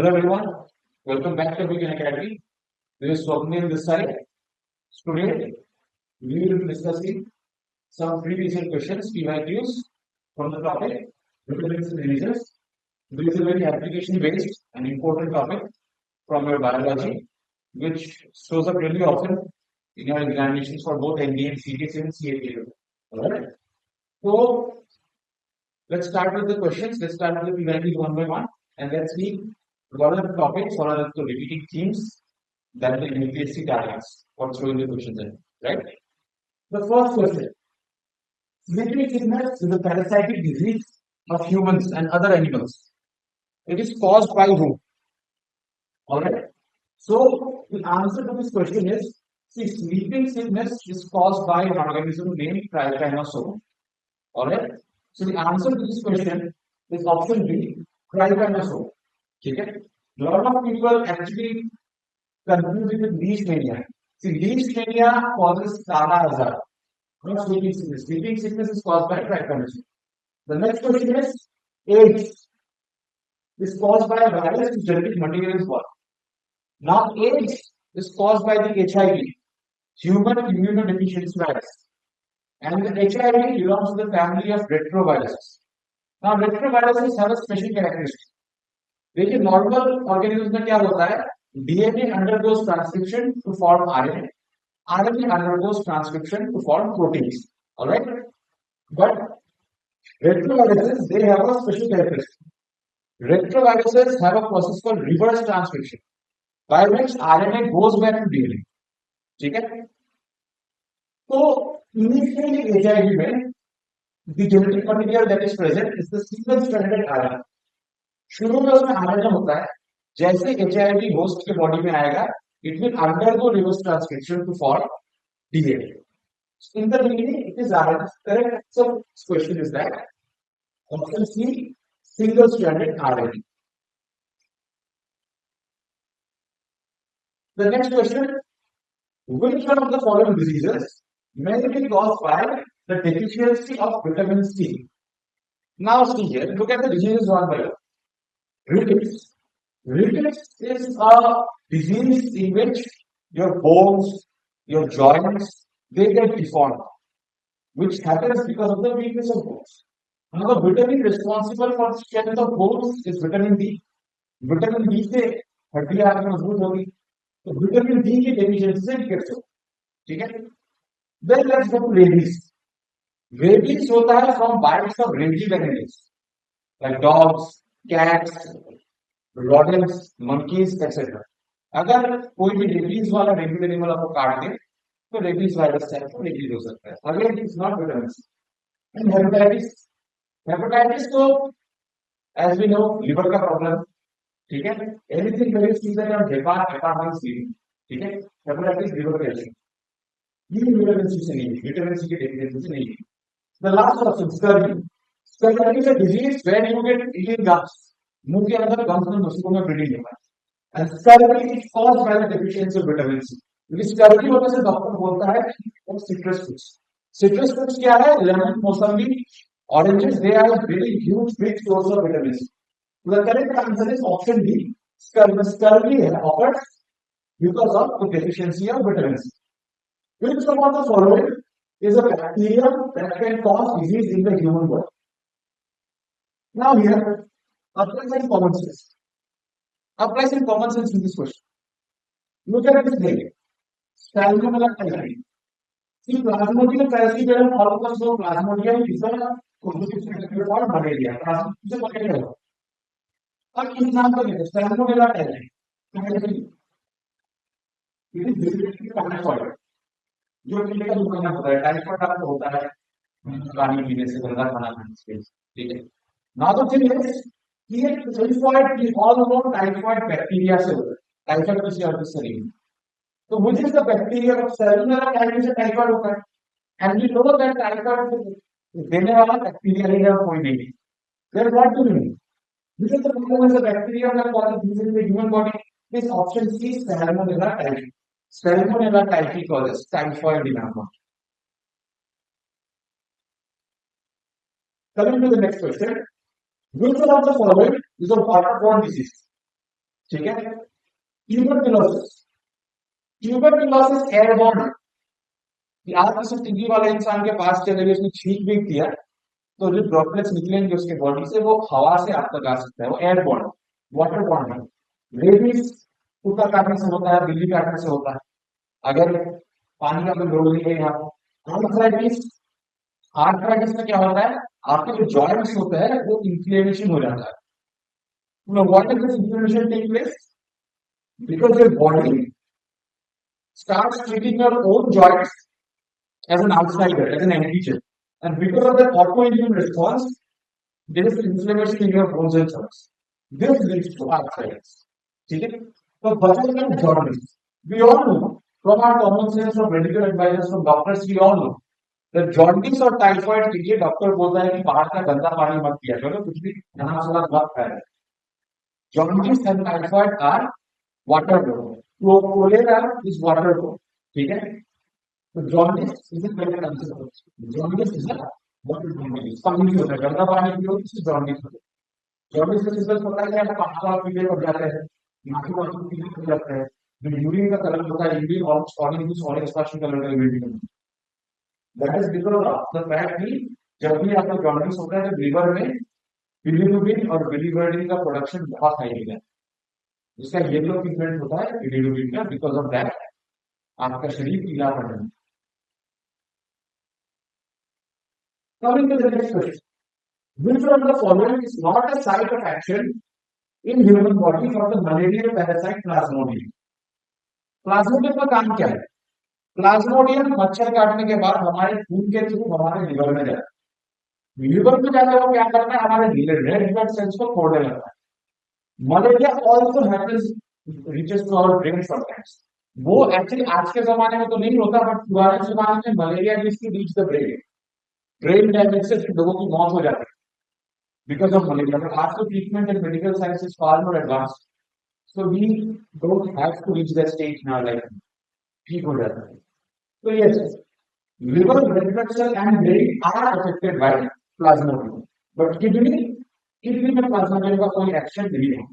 Hello everyone, welcome back to Beacon Academy. This is Swapnil this side. Today we will be discussing some previous year questions PYQs from the topic vitamins and diseases. This is a very application based and important topic from your biology, which shows up really often in your examinations for both ND and CTC and CAT. Alright. So let's start with the questions. Let's start with the PYQs one by one and let's see what are the topics, what are the repeating themes that the UPSC targets for throwing the questions in, right? The first question. Sleeping sickness is a parasitic disease of humans and other animals. It is caused by whom? Alright. So the answer to this question is, see, sleeping sickness is caused by an organism named Trypanosome. Alright. So the answer to this question is option B, Trypanosome. Okay. A lot of people actually confuse it with leash mania. See, leash mania causes Kala Azar, not sleeping sickness. Sleeping sickness is caused by trypanosome. The next question is AIDS is caused by a virus whose genetic material is what? Now, AIDS is caused by the HIV, human immunodeficiency virus, and the HIV belongs to the family of retroviruses. Now, retroviruses have a special characteristic. देखिए normal organism में क्या होता है DNA undergoes transcription to form RNA RNA undergoes transcription to form proteins alright but retroviruses they have a special characteristic retroviruses have a process called reverse transcription by which RNA goes back to DNA ठीक है तो initially HIV में the genetic material that is present is the single stranded RNA शुरू में उसमें RNA होता है जैसे एचआईवी होस्ट के बॉडी में आएगा it will undergo reverse transcription to form DNA in the beginning it is RNA correct so question is that option C single stranded RNA the next question which one of the following diseases may be caused by the deficiency of vitamin C now see here look at the diseases one by one Rickets. Rickets is a disease in which your bones, your joints, they get deformed, which happens because of the weakness of bones. Now, the vitamin responsible for strength of bones is vitamin D. Vitamin D से हड्डियां आपकी मजबूत होगी, तो vitamin D की deficiency से rickets हो, ठीक है? Then let's go to rabies. Rabies होता है from bites of rabid animals, like dogs, cats, rodents, monkeys, etc. अगर कोई भी रेबीज वाला रेबिड एनिमल आपको काट दे तो रेबीज वायरस से आपको रेबीज हो सकता है again it is not vitamin and hepatitis तो एज वी नो लिवर का प्रॉब्लम ठीक है एनीथिंग वेरी सीजन और हेपा मींस लिवर ठीक है हेपेटाइटिस लिवर का इशू ये विटामिन सी से नहीं विटामिन सी की डेफिशिएंसी से नहीं the last option scurvy scurvy is a disease where you get eating gums मुंह के अंदर गम्स में मसूड़ों में ब्लीडिंग होता है and scurvy is caused by the deficiency of vitamin C क्योंकि स्कर्वी होने से डॉक्टर बोलता है कि सिट्रस फ्रूट्स क्या है lemon mausami oranges they are very huge big source of vitamin C the correct answer is option D scurvy है offered because of the deficiency of vitamin C which one of the following is a bacterium that can cause disease in the human body now here apply some common sense. Apply some common sense in this question. Look at this name. Salmonella typhi. See, Plasmodium falciparum almost so Plasmodium is a constitutive for malaria. Plasmodium is malaria. अब इंसान को देखो Salmonella typhi. It is basically typhoid. जो पीने का दुकान होता है टाइफाइड आपको होता है पानी पीने से गंदा खाना खाने से ठीक है ना तो फिर ये टाइफाइड की ऑल ओवर टाइफाइड बैक्टीरिया से होता है टाइफाइड किसी और से नहीं तो which is the bacteria of cellular typhoid से टाइफाइड होता है and we know that typhoid देने वाला बैक्टीरिया ही है कोई नहीं there what do you mean this is the problem with the bacteria that causes disease in the human body this option C Salmonella typhi Salmonella typhi causes typhoid in our body. Coming to the next question, which one of the following is a waterborne disease? ठीक है। Tuberculosis, tuberculosis airborne, कि आप किसी TB वाले इंसान के पास चले गए, उसने छींक भी किया तो जो ड्रॉपलेट्स निकलेंगे उसके बॉडी से वो हवा से आप तक आ सकता है, वो एयरबॉर्न, वाटर बॉर्न है। रेबीज कुत्ता काटने से होता है, बिल्ली काटने से होता है, अगर पानी का कोई रोग नहीं है यहाँ। आर्थराइटिस, आर्थराइटिस में क्या होता है, आपके जो जॉइंट्स होते हैं वो इंफ्लेमेशन हो जाता है। What is this inflammation take place? Because your body starts treating your own joints as an outsider, as an antigen, and because of that autoimmune response, there is inflammation in your bones and cells. This leads to arthritis. ठीक है, तो बचने का jaundice, we all know from our common sense, from medical advisors, from doctors, we all know that jaundice और typhoid के लिए doctor बोलता है कि बाहर का गंदा पानी मत पिया करो, कुछ भी नहा सुना मत खाया। jaundice and typhoid are waterborne, तो cholera is waterborne, ठीक है। तो jaundice is a correct answer. jaundice is a waterborne disease, पानी होता है, गंदा पानी पियो इससे jaundice होता है। jaundice का रिजल्ट होता है कि आप पानी पीने लग जाते हैं, नाक वाली पीने लग जाते हैं, जो यूरिन का कलर होता है, यूरिन ऑरेंज फ्लशिंग कलर का urine, that is because of the fact कि जब भी आपको jaundice होता है तो लिवर में बिलिरुबिन और बिलिवर्डिन का प्रोडक्शन बहुत हाई होता है, जिसका येलो पिगमेंट होता है बिलिरुबिन का, बिकॉज ऑफ दैट आपका शरीर पीला पड़ जाता है। Coming to the next question, which one of the following is not a site of action in human body for the malarial parasite Plasmodium? Plasmodium का काम क्या है? प्लाज्मोडियम मच्छर काटने के बाद हमारे खून के थ्रू हमारे लिवर में जाता है, लिवर में जाकर वो क्या करता है, हमारे रेड ब्लड सेल्स को फोड़ने लगता है। Malaria also happens reaches to our brain sometimes, वो एक्चुअली आज के जमाने में तो नहीं होता, बट पुराने जमाने में malaria used to reach the brain, brain damage से लोगों की मौत हो जाती है because of malaria. But after treatment and medical science is far more advanced, so we don't have to reach that stage in our life. ठीक हो जाता है। So yes, liver, red blood cell and brain are affected by plasmodium, but kidney में plasmodium का कोई action नहीं है।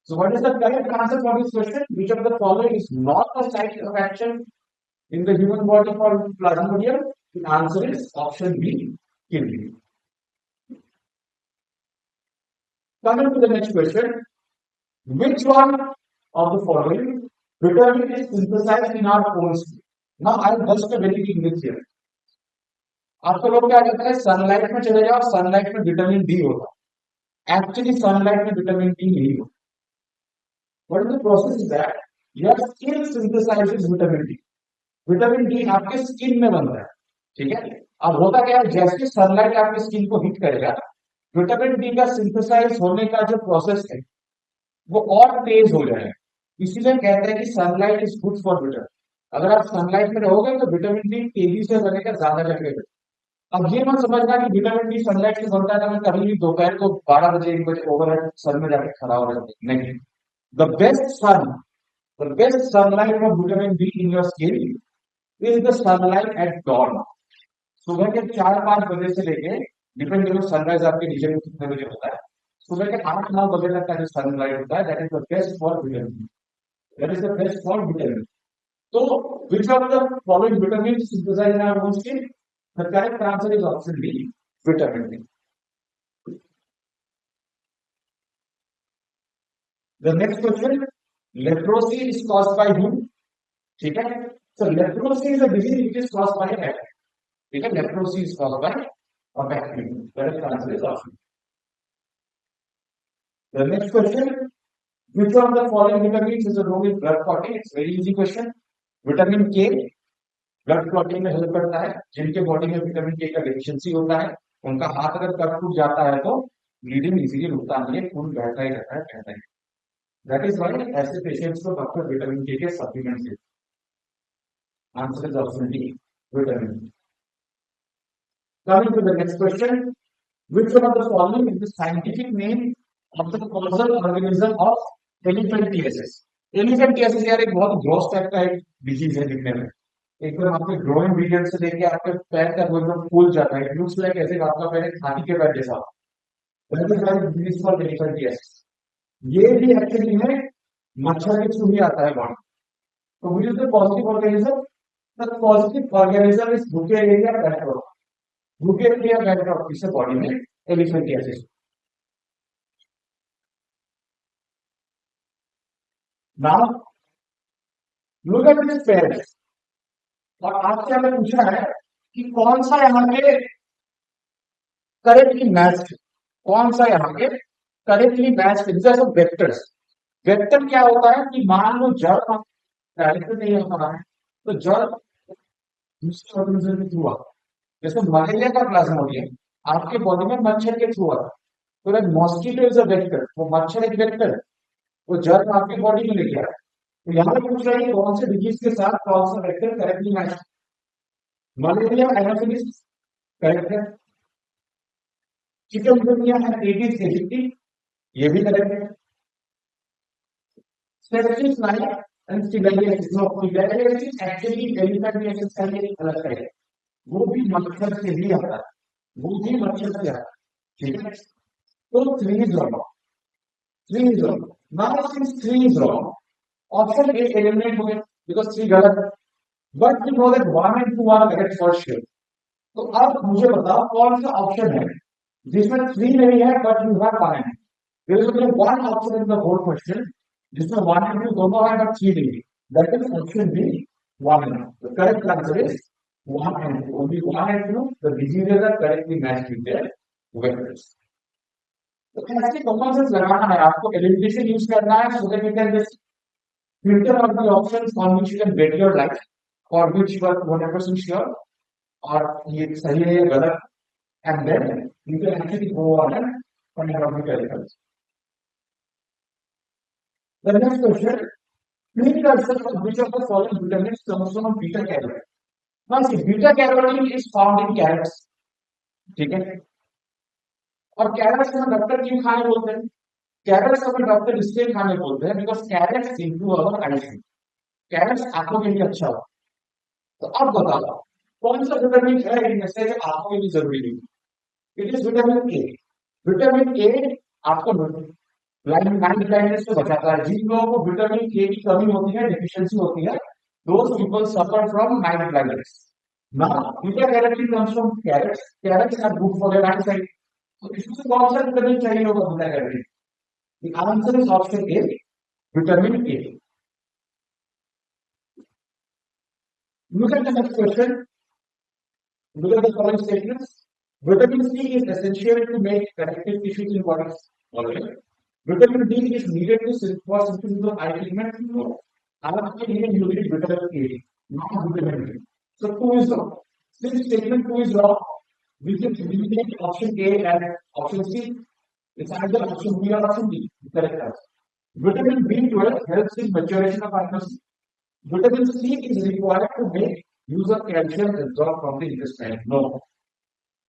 So what is the correct answer for this question? Which of the following is not a site of action in the human body for plasmodium? The answer is option B, kidney. Coming to the next question, which one of the following vitamin is synthesized in our bones? Now I will just a very big myth here. आपको लोग क्या कहते हैं, sunlight में चले जाओ, sunlight में vitamin D होगा, एक्चुअली सनलाइट में विटामिन डी नहीं होगा। What is the process is that your skin synthesizes vitamin D. Vitamin D आपके स्किन में बनता है, ठीक है। अब होता क्या है, जैसे सनलाइट आपके स्किन को हिट करेगा, विटामिन डी का सिंथेसाइज होने का जो प्रोसेस है वो और तेज हो जाएगा, इसीलिए कहते हैं कि sunlight is good for vitamin. अगर आप सनलाइट में रहोगे तो विटामिन डी तेजी से बनेगा, ज्यादा लगेगा। अब ये मत समझना कि विटामिन डी सनलाइट से बनता है तो मैं कभी भी दोपहर को 12 बजे 1 बजे ओवरहेड सन में जाके खड़ा हो जाता हूं, नहीं। The best sunlight of vitamin D in your skin is the sunlight at dawn. सुबह के 4-5 बजे से लेके, डिपेंड करो सनराइज आपके नीचे में कितने बजे होता है, सुबह के 8-9 बजे तक का जो सनलाइट होता है, that is the best for vitamin, that is the best for vitamin. तो which of the following vitamins synthesized in our own skin? The correct answer is option B, vitamin D. The next question, leprosy is caused by whom? ठीक है, so leprosy is a disease which is caused by a bacteria, ठीक है, leprosy is caused by a bacteria, correct answer is option. The next question, which of the following vitamins is a role in blood clotting? It's very easy question. Vitamin के blood clotting में help करता है, जिनके body में vitamin के का deficiency होता है उनका हाथ अगर कट टूट जाता है तो ब्लीडिंग इजीली रुकता नहीं है, खून बहता ही रहता है, बहता ही। दैट इज व्हाई ऐसे पेशेंट्स को डॉक्टर विटामिन के सप्लीमेंट्स देते हैं। Answer is option D, vitamin. Coming to the next question, which one of the following is the scientific name of the causal organism of elephantiasis? Elephantiasis यार एक बहुत gross type का एक disease है दिखने में, एकदम आपके ग्रोइंग रीजन से लेके आपके पैर तक वो एकदम फूल जाता है, लुक्स लाइक ऐसे आपका पैर एक हाथी के पैर जैसा। That is why disease for elephantiasis. ये भी एक्चुअली में मच्छर के थ्रू ही आता है बॉडी। तो which is the positive organism? The positive organism is बुकेरिया बैक्टीरिया। बुकेरिया बैक्टीरिया इसे बॉडी में elephantiasis. Now look at this pairs. और आपसे हमें पूछना है कि कौन सा यहाँ पे करेक्टली मैच्ड, कौन सा यहाँ पे करेक्टली मैच्ड जैसे वेक्टर्स। वेक्टर क्या होता है कि मान लो जड़ डायरेक्ट नहीं हो रहा है तो जड़ दूसरे ऑर्गेनिज्म के थ्रू आता है। जैसे मलेरिया का प्लाज्मोडियम आपके बॉडी में मच्छर के थ्रू आता है, तो मॉस्किटो इज अ वेक्टर, वो मच्छर एक वेक्टर, वो जर्म आपकी बॉडी में लेके आ रहा है। तो यहाँ पे पूछ रहा है कौन से डिजीज के साथ कौन सा vector correctly match. Malaria Anopheles correct है। चिकनगुनिया है एडिस एजिप्टी, ये भी करेक्ट है। Septic like and filariasis, no filariasis actually elephantiasis का एक अलग है, वो भी मच्छर से ही आता है, वो भी मच्छर से आता है। ठीक है, तो 3 is wrong, 3 is wrong। Now since 3 is wrong, option A eliminate हो गया because 3 गलत है, but we know that 1 and 2 are correct for sure। तो अब मुझे बताओ कौन सा ऑप्शन है जिसमें 3 नहीं है बट यू हैव 1 है। There is only one option in the whole question जिसमें 1 and 2 दोनों है बट 3 नहीं है, दैट इज ऑप्शन बी 1 है। The correct answer is 1 and 2, only 1 and 2 the diseases are correctly matched with their vectors। तो ऐसे common sense लगाना है आपको, एलिमिनेशन यूज करना है so that you can just filter out the options on which you can bet your life, for which you are 100% sure और ये सही है या गलत, and then you can actually go on and find out the chemicals। The next question, please answer which of the following vitamins comes from beta carotene। now see beta carotene is found in carrots, ठीक है, और crates में doctor क्यों खाने बोलते हैं? Crates को doctor इसलिए खाने बोलते हैं because carrots improve our eyesight, carrots आंखों के लिए अच्छा हो। तो अब बताओ कौन सा विटामिन है इनमें से जो आंखों के लिए जरूरी नहीं? It is vitamin A. Vitamin ए आपको नाइट ब्लाइंडनेस से बचाता है। जिन लोगों को विटामिन ए की कमी होती है, डेफिशिएंसी होती है, those people suffer from night blindness. Now beta carotene comes from carrots, carrots are good for your eyesight. तो इसमें कौन सा विटामिन चाहिए होगा beta carotene? The answer is option A, vitamin A. Look at the next question. Look at the following statements. Vitamin C is essential to make connective tissues in bodies. Alright. Vitamin D is needed to for synthesis of eye pigment. No. आपके लिए you need vitamin A, not vitamin D. So 2 is wrong. Since statement 2 is wrong, we can eliminate option A and option C. It's either option B or option D. Correct answer. Vitamin B12 helps in maturation of iron. Vitamin C is required to make use of calcium absorbed from the intestine. No.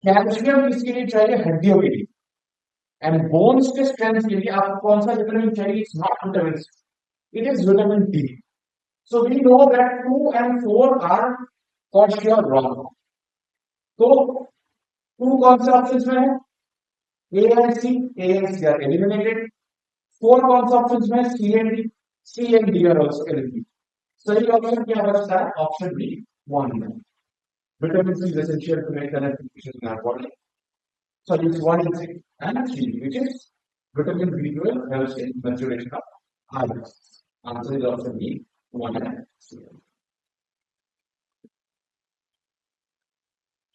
Calcium किसके लिए चाहिए? हड्डियों के लिए। And bones के strength के लिए आपको कौन सा विटामिन चाहिए? It's not vitamin C, it is vitamin D. So we know that 2 and 4 are for sure wrong. तो 2 कौन से ऑप्शंस में है? A and C, A and C are eliminated. 4 कौन से ऑप्शंस में है? C and D, C and D are also eliminated. सही ऑप्शन क्या बचता है? ऑप्शन बी 1 में। Vitamin C is essential to make connective tissues in our body. So it's 1 and 6 and 3, which is vitamin B12 helps in maturation of iris. Answer is option B 1 and 3.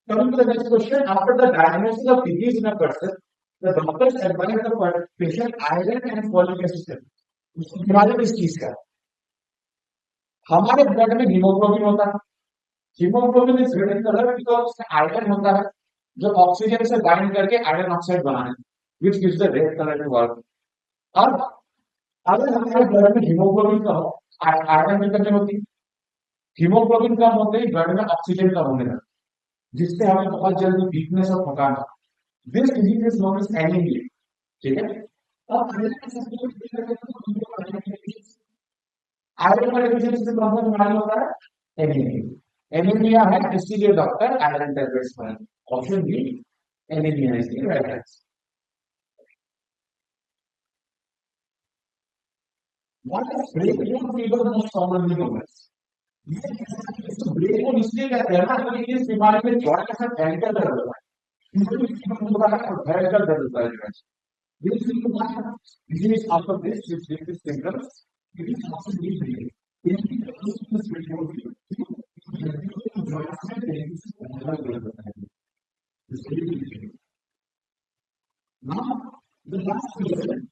Coming to the next question, after the diagnosis of disease in a person, the doctors advise the patient iron and folic acid। उसकी बीमारी किस चीज का? हमारे blood में haemoglobin होता है। Haemoglobin is red in colour because उसमें आयरन होता है जो ऑक्सीजन से बाइंड करके आयरन ऑक्साइड बनाने, which gives the red colour to work. अब अगर हमारे ब्लड में हीमोग्लोबिन कम हो, आयरन की कमी होती है, हीमोग्लोबिन कम होते ही ब्लड में ऑक्सीजन कम होने लगता है, जिससे हमें बहुत जल्दी वीकनेस और थकान। This disease is known as anaemia. ठीक है, अब आयरन का डेफिशिएंसी से कौन सा बीमारी होता है? एनीमिया। एनीमिया है इसीलिए डॉक्टर आयरन टैबलेट्स बनाते हैं। Option B anaemia is the right answer. What is breakthrough fever most commonly known as? तो ब्रेकबोन इसलिए कहते हैं ना क्योंकि इस बीमारी में जॉइंट का भयंकर दर्द होता है। इसलिए फीवर होता है और भयंकर दर्द होता है joint. This is why disease after this which gives this symptoms, it is also being treated. In the case of this breakbone fever, now, the last question,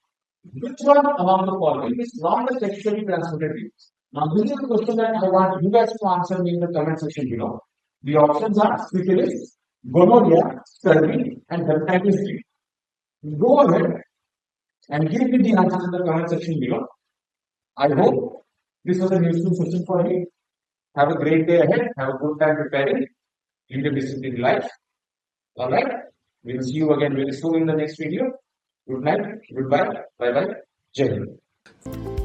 which one among the following is not a sexually transmitted disease? Now, this is the question that I want you guys to answer me in the comment section below. The options are syphilis, gonorrhea, scurvy, and hepatitis B. Go ahead and give me the answers in the comment section below. I hope this was a useful session for you. Have a great day ahead. Have a good time preparing. Lead a disciplined life. All right. We will see you again very soon in the next video. Good night. Goodbye. Bye bye. Jai Hind.